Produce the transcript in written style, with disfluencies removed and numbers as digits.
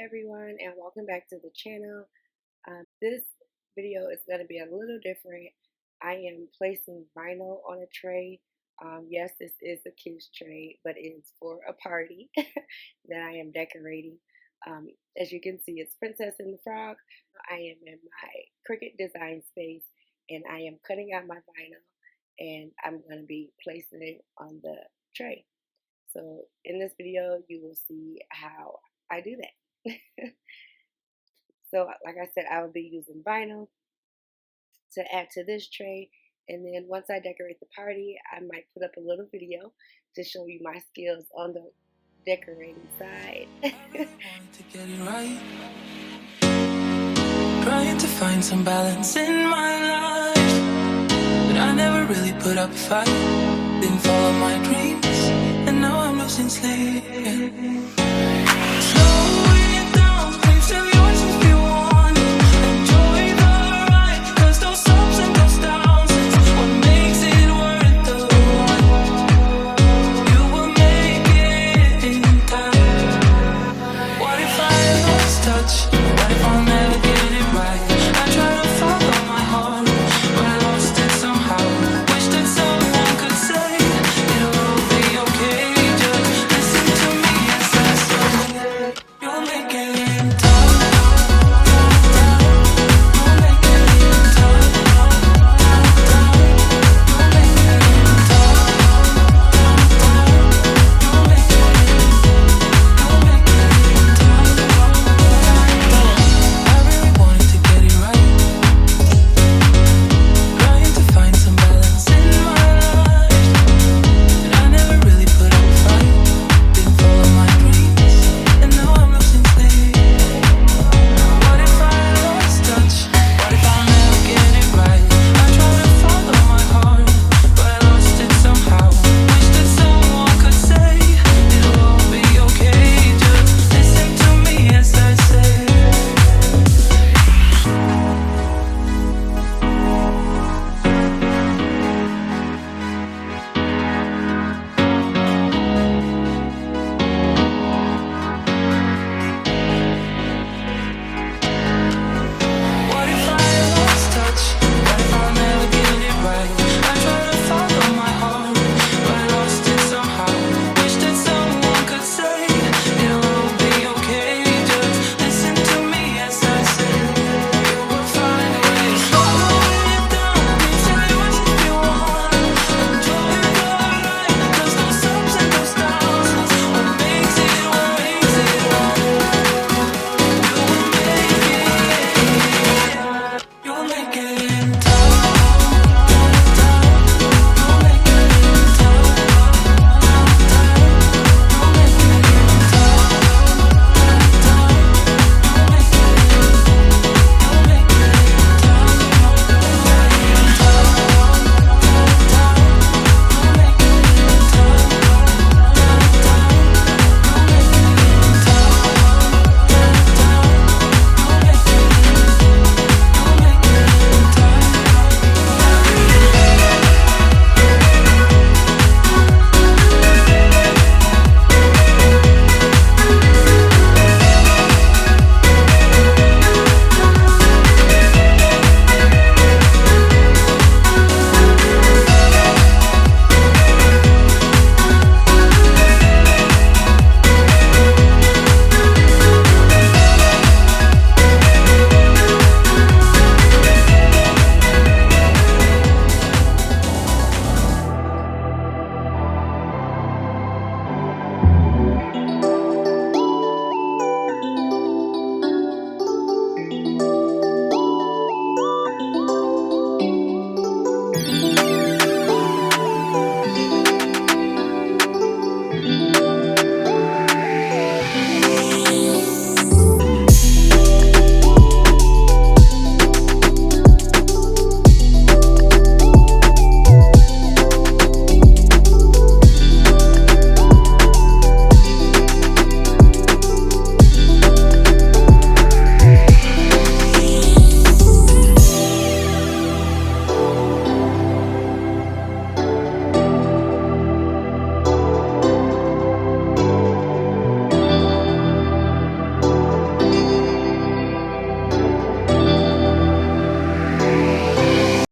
everyone, and welcome back to the channel. This video is going to be a little different. I am placing vinyl on a tray. Yes, this is a kid's tray, but it is for a party that I am decorating. As you can see, it's Princess and the Frog. I am in my Cricut design space, and I am cutting out my vinyl, and I'm going to be placing it on the tray. So in this video, you will see how I do that. So like I said, I will be using vinyl to add to this tray, and then once I decorate the party, I might put up a little video to show you my skills on the decorating side. To get it right, trying to find some balance in my life, but I never really put up a fight. Didn't follow my dreams, and now I'm losing sleep. Slowing it down, leave till yours if you want. Enjoy the ride, 'cause those ups and those downs is what makes it worth the ride. You will make it in time. What if I lost touch?